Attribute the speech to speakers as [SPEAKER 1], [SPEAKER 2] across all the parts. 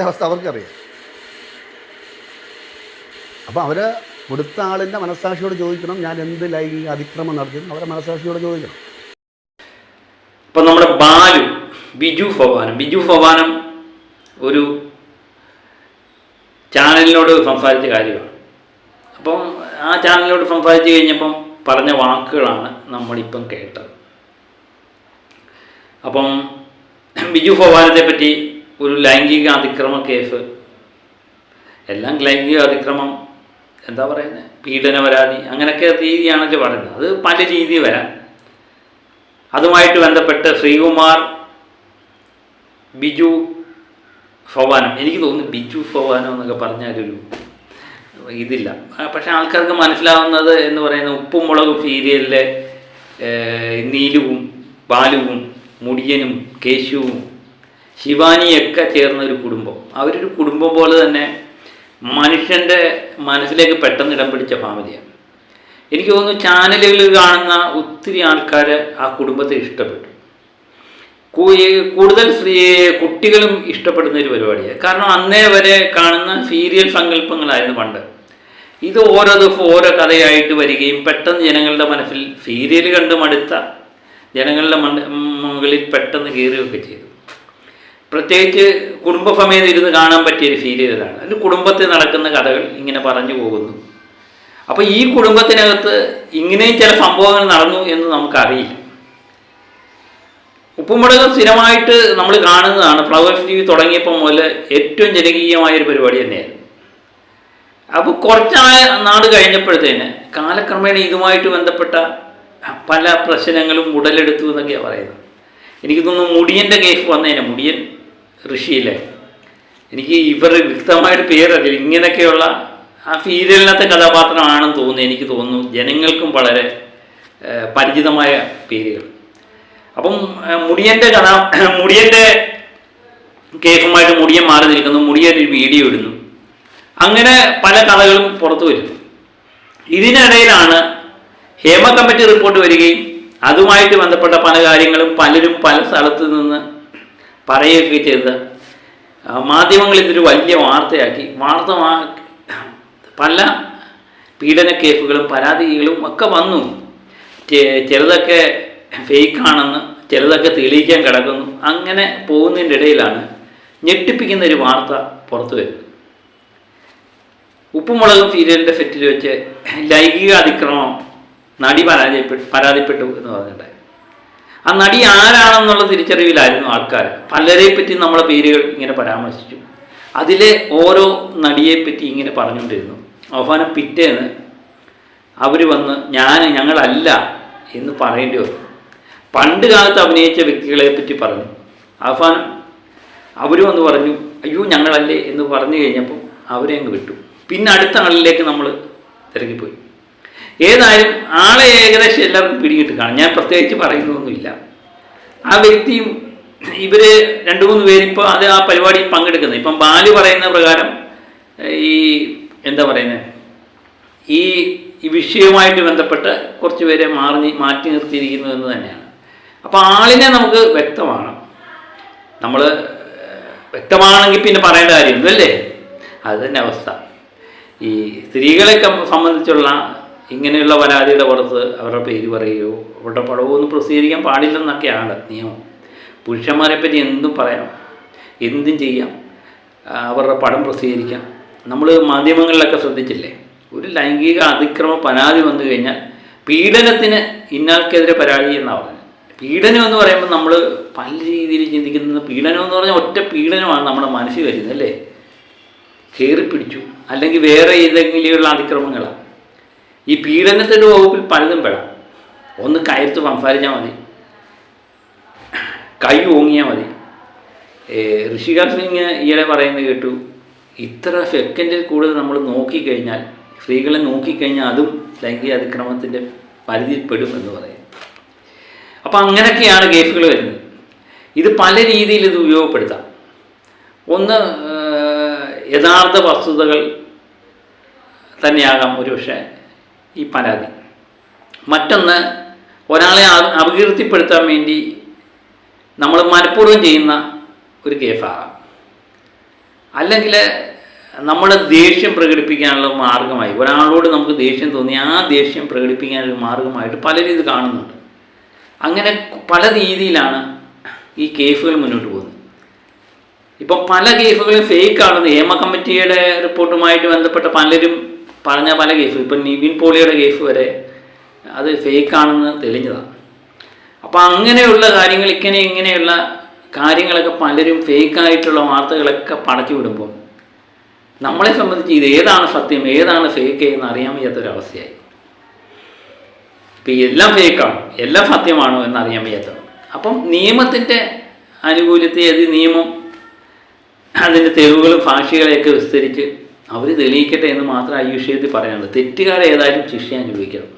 [SPEAKER 1] അവസ്ഥ അവർക്കറിയാം. അപ്പോൾ അവർ കൊടുത്ത ആളിൻ്റെ മനസ്സാക്ഷിയോട് ചോദിക്കണം, ഞാൻ എന്ത് ലൈംഗിക അതിക്രമം നടത്തിയെന്ന് അവരെ മനസ്സാക്ഷിയോട് ചോദിക്കണം.
[SPEAKER 2] ഇപ്പം നമ്മുടെ ബാലു ബിജു ഫൊവാനം ഒരു ചാനലിനോട് സംസാരിച്ച കാര്യമാണ്. അപ്പം ആ ചാനലിനോട് സംസാരിച്ച് കഴിഞ്ഞപ്പം പറഞ്ഞ വാക്കുകളാണ് നമ്മളിപ്പം കേട്ടത്. അപ്പം ബിജു ഫൊവാനത്തെ പറ്റി ഒരു ലൈംഗിക അതിക്രമ കേസ്, എല്ലാം ലൈംഗിക അതിക്രമം, എന്താ പറയുന്നത്, പീഡന പരാതി, അങ്ങനെയൊക്കെ രീതിയാണല്ലോ പറയുന്നത്. അത് പല രീതി വരാം. അതുമായിട്ട് ബന്ധപ്പെട്ട് ശ്രീകുമാർ ബിജു ഫൊവാനം, എനിക്ക് തോന്നുന്നു ബിജു ഫൊവാനം എന്നൊക്കെ പറഞ്ഞാലൊരു ഇതില്ല. പക്ഷെ ആൾക്കാർക്ക് മനസ്സിലാവുന്നത് എന്ന് പറയുന്നത് ഉപ്പും മുളകും സീരിയലിലെ നീലുവും ബാലുവും മുടിയനും കേശുവും ശിവാനിയൊക്കെ ചേർന്നൊരു കുടുംബം. അവരൊരു കുടുംബം പോലെ തന്നെ മനുഷ്യൻ്റെ മനസ്സിലേക്ക് പെട്ടെന്ന് ഇടം പിടിച്ച ഫാമിലിയാണ്. എനിക്ക് തോന്നുന്നു ചാനലുകളിൽ കാണുന്ന ഒത്തിരി ആൾക്കാർ ആ കുടുംബത്തെ ഇഷ്ടപ്പെട്ടു. കൂടുതൽ കുട്ടികളും ഇഷ്ടപ്പെടുന്ന ഒരു പരിപാടിയാണ്. കാരണം അന്നേ വരെ കാണുന്ന സീരിയൽ സങ്കല്പങ്ങളായിരുന്നു പണ്ട്. ഇത് ഓരോ ദിവസം ഓരോ കഥയായിട്ട് വരികയും പെട്ടെന്ന് ജനങ്ങളുടെ മനസ്സിൽ സീരിയൽ കണ്ട് മടുത്ത ജനങ്ങളുടെ മുകളിൽ പെട്ടെന്ന് കയറുകയൊക്കെ ചെയ്തു. പ്രത്യേകിച്ച് കുടുംബസമേതം ഇരുന്ന് കാണാൻ പറ്റിയൊരു സീരിയലാണ്. അതിൽ കുടുംബത്തിൽ നടക്കുന്ന കഥകൾ ഇങ്ങനെ പറഞ്ഞു പോകുന്നു. അപ്പോൾ ഈ കുടുംബത്തിനകത്ത് ഇങ്ങനെയും ചില സംഭവങ്ങൾ നടന്നു എന്ന് നമുക്കറിയില്ല. ഉപ്പുമുളക് സ്ഥിരമായിട്ട് നമ്മൾ കാണുന്നതാണ്. ഫ്ലവേഴ്സ് TV തുടങ്ങിയപ്പോൾ മുതൽ ഏറ്റവും ജനകീയമായൊരു പരിപാടി തന്നെയായിരുന്നു. അപ്പോൾ കുറച്ച് നാട് കഴിഞ്ഞപ്പോഴത്തേന് കാലക്രമേണ ഇതുമായിട്ട് ബന്ധപ്പെട്ട പല പ്രശ്നങ്ങളും ഉടലെടുത്തു എന്നൊക്കെയാണ് പറയുന്നത്. എനിക്ക് തോന്നുന്നു മുടിയൻ്റെ കേസ് വന്നതിന്, മുടിയൻ ഋഷിയില്ലേ, എനിക്ക് ഇവർ വ്യക്തമായൊരു പേരറിയില്ല, ഇങ്ങനെയൊക്കെയുള്ള ആ സീരിയലിനകത്തെ കഥാപാത്രമാണെന്ന് തോന്നുന്നു. എനിക്ക് തോന്നുന്നു ജനങ്ങൾക്കും വളരെ പരിചിതമായ പേരുകൾ. അപ്പം മുടിയൻ്റെ കേസുമായിട്ട് മുടിയൻ മാറി നിൽക്കുന്നു, മുടിയൻ ഒരു വീഡിയോ ഇടുന്നു, അങ്ങനെ പല കഥകളും പുറത്തു വരുന്നു. ഇതിനിടയിലാണ് ഹേമ കമ്മിറ്റി റിപ്പോർട്ട് വരികയും അതുമായിട്ട് ബന്ധപ്പെട്ട പല കാര്യങ്ങളും പലരും പല സ്ഥലത്തു നിന്ന് പറയുകയൊക്കെ ചെയ്ത് മാധ്യമങ്ങൾ ഇതൊരു വലിയ വാർത്തയാക്കി. പല പീഡന കേസുകളും പരാതികളും ഒക്കെ വന്നു. ചിലതൊക്കെ ഫേക്കാണെന്ന്, ചിലതൊക്കെ തെളിയിക്കാൻ കിടക്കുന്നു. അങ്ങനെ പോകുന്നതിൻ്റെ ഇടയിലാണ് ഞെട്ടിപ്പിക്കുന്ന ഒരു വാർത്ത പുറത്തു വരുന്നത്. ഉപ്പുമുളകും സീരിയലിൻ്റെ സെറ്റിൽ വെച്ച് ലൈംഗിക അതിക്രമം നടി പരാതിപ്പെട്ടു എന്ന് പറഞ്ഞിട്ടുണ്ടായിരുന്നു. ആ നടി ആരാണെന്നുള്ള തിരിച്ചറിവിലായിരുന്നു ആൾക്കാർ. പലരെ പറ്റി നമ്മളെ പേരുകൾ ഇങ്ങനെ പരാമർശിച്ചു. അതിലെ ഓരോ നടിയെപ്പറ്റി ഇങ്ങനെ പറഞ്ഞുകൊണ്ടിരുന്നു. അവസാനം പിറ്റേന്ന് അവർ വന്ന് ഞങ്ങളല്ല എന്ന് പറയേണ്ടി വന്നു. പണ്ട് കാലത്ത് അഭിനയിച്ച വ്യക്തികളെ പറ്റി പറഞ്ഞു. അവസാനം അവർ വന്ന് പറഞ്ഞു അയ്യോ ഞങ്ങളല്ലേ എന്ന് പറഞ്ഞു കഴിഞ്ഞപ്പോൾ അവരെ അങ്ങ് വിട്ടു. പിന്നെ അടുത്ത ആളിലേക്ക് നമ്മൾ തിരക്കിപ്പോയി. ഏതായാലും ആളെ ഏകദേശം എല്ലാവർക്കും പിടികിട്ട് കാണും. ഞാൻ പ്രത്യേകിച്ച് പറയുന്നതൊന്നുമില്ല. ആ വ്യക്തിയും ഇവർ 2-3 പേരിപ്പോൾ ആ പരിപാടിയിൽ പങ്കെടുക്കുന്നത്. ഇപ്പം ബാലു പറയുന്ന പ്രകാരം ഈ എന്താ പറയുന്നത്, ഈ വിഷയവുമായിട്ട് ബന്ധപ്പെട്ട് കുറച്ച് പേരെ മാറ്റി നിർത്തിയിരിക്കുന്നു എന്ന് തന്നെയാണ്. അപ്പോൾ ആളിനെ നമുക്ക് വ്യക്തമാണ്. നമ്മൾ വ്യക്തമാണെങ്കിൽ പിന്നെ പറയേണ്ട കാര്യമുണ്ട് അല്ലേ? അത് തന്നെ അവസ്ഥ. ഈ സ്ത്രീകളെ സംബന്ധിച്ചുള്ള ഇങ്ങനെയുള്ള പരാതിയുടെ പുറത്ത് അവരുടെ പേര് പറയുകയോ അവരുടെ പടവോ ഒന്നും പ്രസിദ്ധീകരിക്കാൻ പാടില്ലെന്നൊക്കെയാണ് നിയമം. പുരുഷന്മാരെ പറ്റി എന്തും പറയാം, എന്തും ചെയ്യാം, അവരുടെ പടം പ്രസിദ്ധീകരിക്കാം. നമ്മൾ മാധ്യമങ്ങളിലൊക്കെ ശ്രദ്ധിച്ചില്ലേ, ഒരു ലൈംഗിക അതിക്രമ പരാതി വന്നു കഴിഞ്ഞാൽ പീഡനത്തിന് ഇന്നാൾക്കെതിരെ പരാതി എന്നാണ് പറഞ്ഞത്. പീഡനം എന്ന് പറയുമ്പോൾ നമ്മൾ പല രീതിയിൽ ചിന്തിക്കുന്നത്, പീഡനം എന്ന് പറഞ്ഞാൽ ഒറ്റ പീഡനമാണ് നമ്മുടെ മനസ്സിൽ വരുന്നത് അല്ലേ? കയറി പിടിച്ചു അല്ലെങ്കിൽ വേറെ ഏതെങ്കിലുമുള്ള അതിക്രമങ്ങളാണ്. ഈ പീഡനത്തിൻ്റെ വകുപ്പിൽ പലതും പെടാം. ഒന്ന് കയർത്ത് സംസാരിച്ചാൽ മതി, കൈ ഓങ്ങിയാൽ മതി. ഋഷികാന്ത് സിംഗ് ഈയിടെ പറയുന്നത് കേട്ടു, ഇത്ര സെക്കൻഡിൽ കൂടുതൽ നമ്മൾ നോക്കിക്കഴിഞ്ഞാൽ, സ്ത്രീകളെ നോക്കിക്കഴിഞ്ഞാൽ അതും ലൈംഗിക അതിക്രമത്തിൻ്റെ പരിധിയിൽ പെടുമെന്ന് പറയും. അപ്പം അങ്ങനെയൊക്കെയാണ് കേസുകൾ വരുന്നത്. ഇത് പല രീതിയിൽ ഇത് ഉപയോഗപ്പെടുത്താം. ഒന്ന് യഥാർത്ഥ വസ്തുതകൾ തന്നെയാകാം ഒരുപക്ഷെ ഈ പരാതി. മറ്റൊന്ന് ഒരാളെ അപകീർത്തിപ്പെടുത്താൻ വേണ്ടി നമ്മൾ മനഃപൂർവ്വം ചെയ്യുന്ന ഒരു കേസാകാം. അല്ലെങ്കിൽ നമ്മുടെ ദേഷ്യം പ്രകടിപ്പിക്കാനുള്ള മാർഗമായി, ഒരാളോട് നമുക്ക് ദേഷ്യം തോന്നി ആ ദേഷ്യം പ്രകടിപ്പിക്കാനൊരു മാർഗമായിട്ട് പലരും ഇത് കാണുന്നുണ്ട്. അങ്ങനെ പല രീതിയിലാണ് ഈ കേസുകൾ മുന്നോട്ട് പോകുന്നത്. ഇപ്പം പല കേസുകളും ഫേക്കാണ്. നിയമ കമ്മിറ്റിയുടെ റിപ്പോർട്ടുമായിട്ട് ബന്ധപ്പെട്ട പലരും പറഞ്ഞ പല കേസും, ഇപ്പം നിവിൻ പോളിയുടെ കേസ് വരെ അത് ഫേക്കാണെന്ന് തെളിഞ്ഞതാണ്. അപ്പോൾ അങ്ങനെയുള്ള കാര്യങ്ങൾ, ഇങ്ങനെയുള്ള കാര്യങ്ങളൊക്കെ പലരും ഫേക്കായിട്ടുള്ള വാർത്തകളൊക്കെ പടച്ചു വിടുമ്പോൾ നമ്മളെ സംബന്ധിച്ച് ഇത് ഏതാണ് സത്യം ഏതാണ് ഫേക്ക് എന്ന് അറിയാൻ വയ്യാത്തൊരവസ്ഥയായി. ഇപ്പം എല്ലാം ഫേക്കാണോ എല്ലാം സത്യമാണോ എന്നറിയാൻ വയ്യാത്തത്. അപ്പം നിയമത്തിൻ്റെ ആനുകൂല്യത്തെ നിയമം അതിൻ്റെ തെളിവുകളും സാക്ഷികളെയൊക്കെ വിസ്തരിച്ച് അവർ തെളിയിക്കട്ടെ എന്ന് മാത്രം ഈ വിഷയത്തിൽ പറയാനുള്ളത്. തെറ്റുകാരെ ഏതായാലും ശിക്ഷ അനുഭവിക്കണം.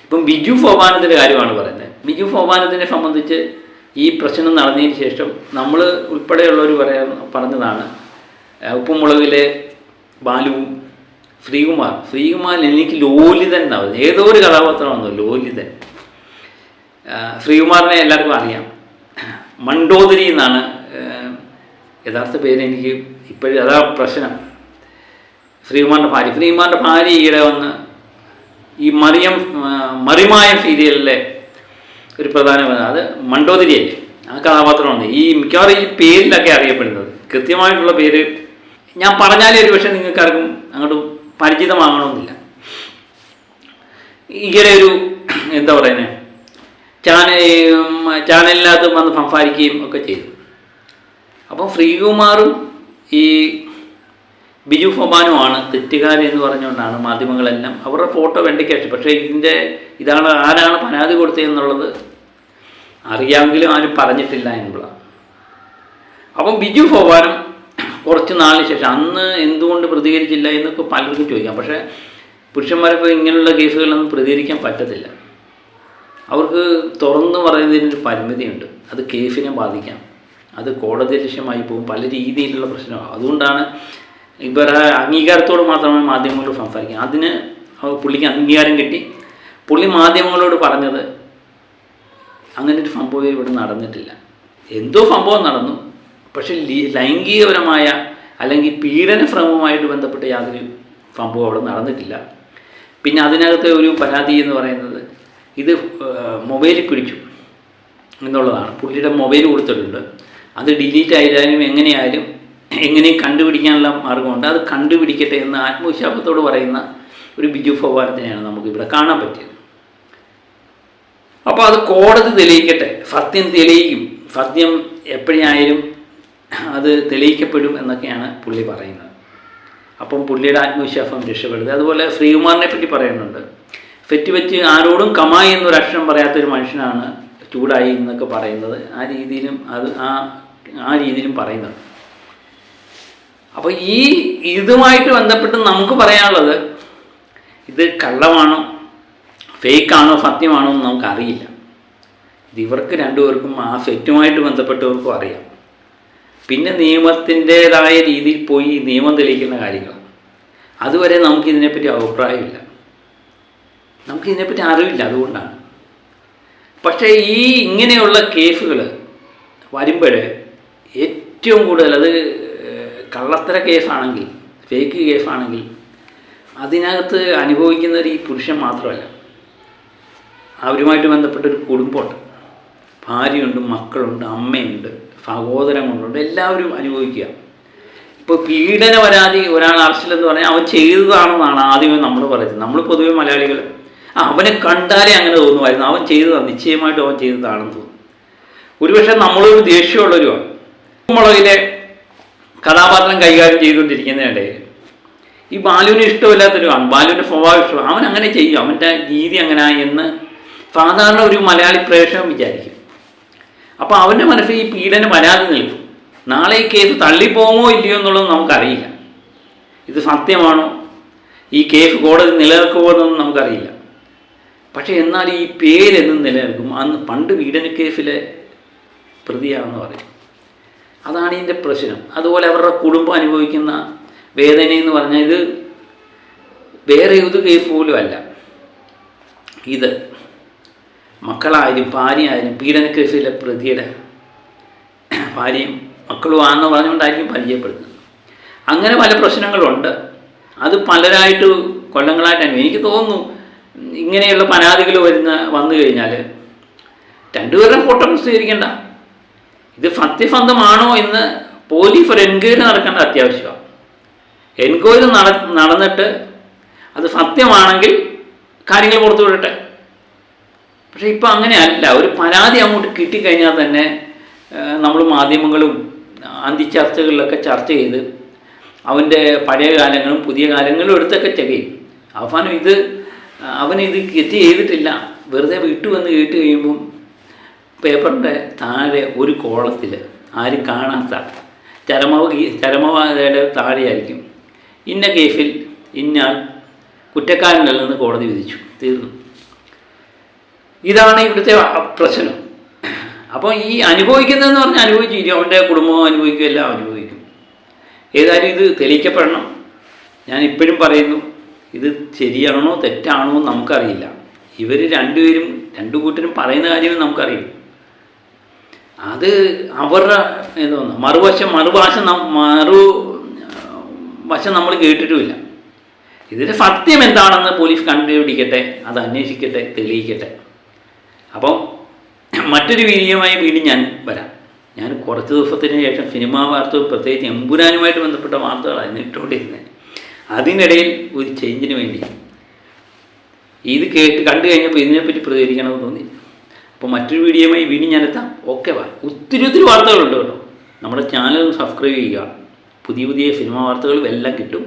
[SPEAKER 2] ഇപ്പം ബിജു സോപാനത്തിൻ്റെ കാര്യമാണ് പറയുന്നത്. ബിജു സോപാനത്തിനെ സംബന്ധിച്ച് ഈ പ്രശ്നം നടന്നതിന് ശേഷം നമ്മൾ ഉൾപ്പെടെയുള്ളവർ പറഞ്ഞതാണ്, ഉപ്പുമുളകിലെ ബാലുവും ശ്രീകുമാർ എനിക്ക് ലോലിതൻ എന്നാണ്, ഏതോ ഒരു കഥാപാത്രമാണെന്നോ ലോലിതൻ. ശ്രീകുമാറിനെ എല്ലാവർക്കും അറിയാം, മണ്ടോദരി എന്നാണ് യഥാർത്ഥ പേര്. എനിക്ക് ഇപ്പോഴും അതാ പ്രശ്നം. ശ്രീകുമാറിൻ്റെ ഭാര്യ ഈയിടെ വന്ന് ഈ മറിമായം സീരിയലിലെ ഒരു പ്രധാന അത് മണ്ടോദരിയല്ലേ, ആ കഥാപാത്രമാണ് ഈ മിക്കവാറും ഈ പേരിലൊക്കെ അറിയപ്പെടുന്നത്. കൃത്യമായിട്ടുള്ള പേര് ഞാൻ പറഞ്ഞാലേ ഒരു പക്ഷേ നിങ്ങൾക്കാർക്കും അങ്ങോട്ട് പരിചിതമാകണമെന്നില്ല. ഈയിടെ ഒരു എന്താ പറയുന്നത് ചാനലിനകത്ത് വന്ന് സംസാരിക്കുകയും ഒക്കെ ചെയ്തു. അപ്പം ശ്രീകുമാറും ഈ ബിജു സോപാനുമാണ് തെറ്റുകാരൻ എന്ന് പറഞ്ഞുകൊണ്ടാണ് മാധ്യമങ്ങളെല്ലാം അവരുടെ ഫോട്ടോ വെണ്ടിക്കടിച്ചു. പക്ഷേ ആരാണ് പരാതി കൊടുത്തതെന്നുള്ളത് അറിയാമെങ്കിലും ആരും പറഞ്ഞിട്ടില്ല എന്നുള്ളതാണ്. അപ്പം ബിജു സോപാനം കുറച്ച് നാളിന് ശേഷം അന്ന് എന്തുകൊണ്ട് പ്രതികരിച്ചില്ല എന്നൊക്കെ പലർക്കും ചോദിക്കാം. പക്ഷേ പുരുഷന്മാരൊക്കെ ഇങ്ങനെയുള്ള കേസുകളിലൊന്നും പ്രതികരിക്കാൻ പറ്റത്തില്ല. അവർക്ക് തുറന്നു പറയുന്നതിനൊരു പരിമിതിയുണ്ട്. അത് കേസിനെ ബാധിക്കാം, അത് കോടതി ലക്ഷ്യമായി പോകും, പല രീതിയിലുള്ള പ്രശ്നമാണ്. അതുകൊണ്ടാണ് ഇവരുടെ അംഗീകാരത്തോട് മാത്രമേ മാധ്യമങ്ങളോട് സംസാരിക്കാം. അതിന് പുള്ളിക്ക് അംഗീകാരം കിട്ടി. പുള്ളി മാധ്യമങ്ങളോട് പറഞ്ഞത് അങ്ങനെ ഒരു സംഭവം ഇവിടെ നടന്നിട്ടില്ല. എന്തോ സംഭവം നടന്നു, പക്ഷെ ലൈംഗികപരമായ അല്ലെങ്കിൽ പീഡനശ്രമവുമായിട്ട് ബന്ധപ്പെട്ട യാതൊരു സംഭവം അവിടെ നടന്നിട്ടില്ല. പിന്നെ അതിനകത്തെ ഒരു പരാതി എന്ന് പറയുന്നത് ഇത് മൊബൈലിൽ പിടിച്ചു എന്നുള്ളതാണ്. പുള്ളിയുടെ മൊബൈൽ കൊടുത്തിട്ടുണ്ട്, അത് ഡിലീറ്റ് ആയാലും എങ്ങനെയും കണ്ടുപിടിക്കാനുള്ള മാർഗമുണ്ട്, അത് കണ്ടുപിടിക്കട്ടെ എന്ന് ആത്മവിശ്വാസത്തോട് പറയുന്ന ഒരു ബിജു സോപാനത്തിനെയാണ് നമുക്കിവിടെ കാണാൻ പറ്റിയത്. അപ്പോൾ അത് കോടതി തെളിയിക്കട്ടെ, സത്യം തെളിയിക്കും, സത്യം എപ്പോഴായാലും അത് തെളിയിക്കപ്പെടും എന്നൊക്കെയാണ് പുള്ളി പറയുന്നത്. അപ്പം പുള്ളിയുടെ ആത്മവിശ്വാസം രക്ഷപ്പെടുന്നത്. അതുപോലെ ശ്രീകുമാറിനെ പറ്റി പറയുന്നുണ്ട്, ഫെറ്റ് വെച്ച് ആരോടും കമായി എന്നൊരു അക്ഷരം പറയാത്തൊരു മനുഷ്യനാണ് ചൂടായി എന്നൊക്കെ പറയുന്നത്. ആ രീതിയിലും പറയുന്നുണ്ട്. അപ്പോൾ ഇതുമായിട്ട് ബന്ധപ്പെട്ട് നമുക്ക് പറയാനുള്ളത്, ഇത് കള്ളമാണോ ഫേക്കാണോ സത്യമാണോ എന്ന് നമുക്കറിയില്ല. ഇവർക്ക് രണ്ടുപേർക്കും ആ ഫെറ്റുമായിട്ട് ബന്ധപ്പെട്ടവർക്കും അറിയാം. പിന്നെ നിയമത്തിൻ്റേതായ രീതിയിൽ പോയി നിയമം തെളിയിക്കുന്ന കാര്യങ്ങൾ, അതുവരെ നമുക്കിതിനെപ്പറ്റി അഭിപ്രായമില്ല, നമുക്കിതിനെപ്പറ്റി അറിവില്ല. അതുകൊണ്ടാണ്. പക്ഷേ ഇങ്ങനെയുള്ള കേസുകൾ വരുമ്പോൾ ഏറ്റവും കൂടുതൽ അത് കള്ളത്തര കേസാണെങ്കിൽ, ഫേക്ക് കേസാണെങ്കിൽ അതിനകത്ത് അനുഭവിക്കുന്നത് ഈ പുരുഷൻ മാത്രമല്ല, അവരുമായിട്ട് ബന്ധപ്പെട്ടൊരു കുടുംബമുണ്ട്, ഭാര്യയുണ്ട്, മക്കളുണ്ട്, അമ്മയുണ്ട്, സഹോദരങ്ങളുണ്ട്, എല്ലാവരും അനുഭവിക്കുക. ഇപ്പോൾ പീഡന പരാതി ഒരാൾ അറസ്റ്റിലെന്ന് പറഞ്ഞാൽ അവൻ ചെയ്തതാണെന്നാണ് ആദ്യമേ നമ്മൾ പറയുന്നത്. നമ്മൾ പൊതുവെ മലയാളികൾ അവനെ കണ്ടാലേ അങ്ങനെ തോന്നുമായിരുന്നു, അവൻ ചെയ്തതാണ്, നിശ്ചയമായിട്ടും അവൻ ചെയ്തതാണെന്ന് തോന്നും. ഒരുപക്ഷെ നമ്മളൊരു ദേഷ്യമുള്ളവരുമാണ്. മുളകിലെ കഥാപാത്രം കൈകാര്യം ചെയ്തുകൊണ്ടിരിക്കുന്നതിനിടയിൽ ഈ ബാലുവിന് ഇഷ്ടമില്ലാത്തൊരുമാണ്, ബാലുവിൻ്റെ സ്വഭാവം ഇഷ്ടമാണ്, അവൻ അങ്ങനെ ചെയ്യും, അവൻ്റെ രീതി അങ്ങനെ എന്ന് സാധാരണ ഒരു മലയാളി പ്രേക്ഷകൻ വിചാരിക്കും. അപ്പോൾ അവൻ്റെ മനസ്സിൽ ഈ പീഡന പരാതി നിൽക്കും. നാളെ ഈ കേസ് തള്ളിപ്പോകുമോ ഇല്ലയോ എന്നുള്ളത് നമുക്കറിയില്ല. ഇത് സത്യമാണോ, ഈ കേസ് കോടതി നിലനിൽക്കുമോ എന്നൊന്നും നമുക്കറിയില്ല. പക്ഷേ എന്നാൽ ഈ പേരെന്നും നിലനിൽക്കും. അന്ന് പണ്ട് പീഡന കേസിലെ പ്രതിയാണെന്ന് പറയും. അതാണ് ഇതിൻ്റെ പ്രശ്നം. അതുപോലെ അവരുടെ കുടുംബം അനുഭവിക്കുന്ന വേദനയെന്ന് പറഞ്ഞാൽ ഇത് വേറെ ഏത് കേസ് പോലും അല്ല. ഇത് മക്കളായാലും ഭാര്യയായാലും പീഡന കേസിലെ പ്രതിയുടെ ഭാര്യയും മക്കളും ആണെന്ന് പറഞ്ഞുകൊണ്ടായിരിക്കും പരിചയപ്പെടുന്നത്. അങ്ങനെ പല പ്രശ്നങ്ങളുണ്ട്. അത് പലരായിട്ട് കൊല്ലങ്ങളായിട്ട് എനിക്ക് തോന്നുന്നു ഇങ്ങനെയുള്ള പരാതികൾ വന്നു കഴിഞ്ഞാൽ രണ്ടുപേരും കൂട്ടം സ്വീകരിക്കേണ്ട. ഇത് സത്യസന്ധമാണോ എന്ന് പോലീസ് ഒരു എൻക്വയറി നടക്കേണ്ട അത്യാവശ്യമാണ്. എൻക്വയറി നടന്നിട്ട് അത് സത്യമാണെങ്കിൽ കാര്യങ്ങൾ പുറത്തു വിടട്ടെ. പക്ഷേ ഇപ്പം അങ്ങനെയല്ല. ഒരു പരാതി അങ്ങോട്ട് കിട്ടിക്കഴിഞ്ഞാൽ തന്നെ നമ്മൾ മാധ്യമങ്ങളും അന്തിച്ചർച്ചകളിലൊക്കെ ചർച്ച ചെയ്ത് അവൻ്റെ പഴയ കാലങ്ങളും പുതിയ കാലങ്ങളും എടുത്തൊക്കെ ചെക്ക് ചെയ്യും. അവസാനം അവനിത് തെറ്റ് ചെയ്തിട്ടില്ല, വെറുതെ വിട്ടുവന്ന് കേട്ട് കഴിയുമ്പം പേപ്പറിൻ്റെ താഴെ ഒരു കോളത്തിൽ ആരും കാണാത്ത ചരമവാദയുടെ താഴെയായിരിക്കും ഇന്ന കേസിൽ ഇന്നയാൾ കുറ്റക്കാരനല്ലെന്ന് കോടതി വിധിച്ചു, തീർന്നു. ഇതാണ് ഇവിടുത്തെ പ്രശ്നം. അപ്പോൾ ഈ അനുഭവിക്കുന്നതെന്ന് പറഞ്ഞാൽ അനുഭവിച്ചിരിക്കും, അവൻ്റെ കുടുംബവും അനുഭവിക്കും, എല്ലാം അനുഭവിക്കും. ഏതായാലും ഇത് തെളിയിക്കപ്പെടണം. ഞാൻ ഇപ്പോഴും പറയുന്നു, ഇത് ശരിയാണോ തെറ്റാണോ നമുക്കറിയില്ല. ഇവർ രണ്ടുപേരും രണ്ടു കൂട്ടരും പറയുന്ന കാര്യങ്ങൾ നമുക്കറിയും. അത് അവരുടെ എന്തോന്ന് മറുവശം നമ്മൾ കേട്ടിട്ടുമില്ല. ഇതിൻ്റെ സത്യം എന്താണെന്ന് പോലീസ് കണ്ടുപിടിക്കട്ടെ, അത് അന്വേഷിക്കട്ടെ, തെളിയിക്കട്ടെ. അപ്പം മറ്റൊരു വീഡിയോയുമായി വീണ്ടും ഞാൻ വരാം. ഞാൻ കുറച്ച് ദിവസത്തിന് ശേഷം സിനിമാ വാർത്തകൾ, പ്രത്യേകിച്ച് എമ്പുരാനുമായിട്ട് ബന്ധപ്പെട്ട വാർത്തകളാണ് ഇട്ടുകൊണ്ടിരുന്നത്. അതിനിടയിൽ ഒരു ചേഞ്ചിന് വേണ്ടി ഇത് കണ്ടു കഴിഞ്ഞപ്പോൾ ഇതിനെപ്പറ്റി പ്രതികരിക്കണമെന്ന് തോന്നി. അപ്പോൾ മറ്റൊരു വീഡിയോയുമായി വീണ്ടും ഞാനെത്താം. ഓക്കെ, ഒത്തിരി വാർത്തകളുണ്ട് കേട്ടോ. നമ്മുടെ ചാനൽ സബ്സ്ക്രൈബ് ചെയ്യുക. പുതിയ സിനിമാ വാർത്തകളും എല്ലാം കിട്ടും.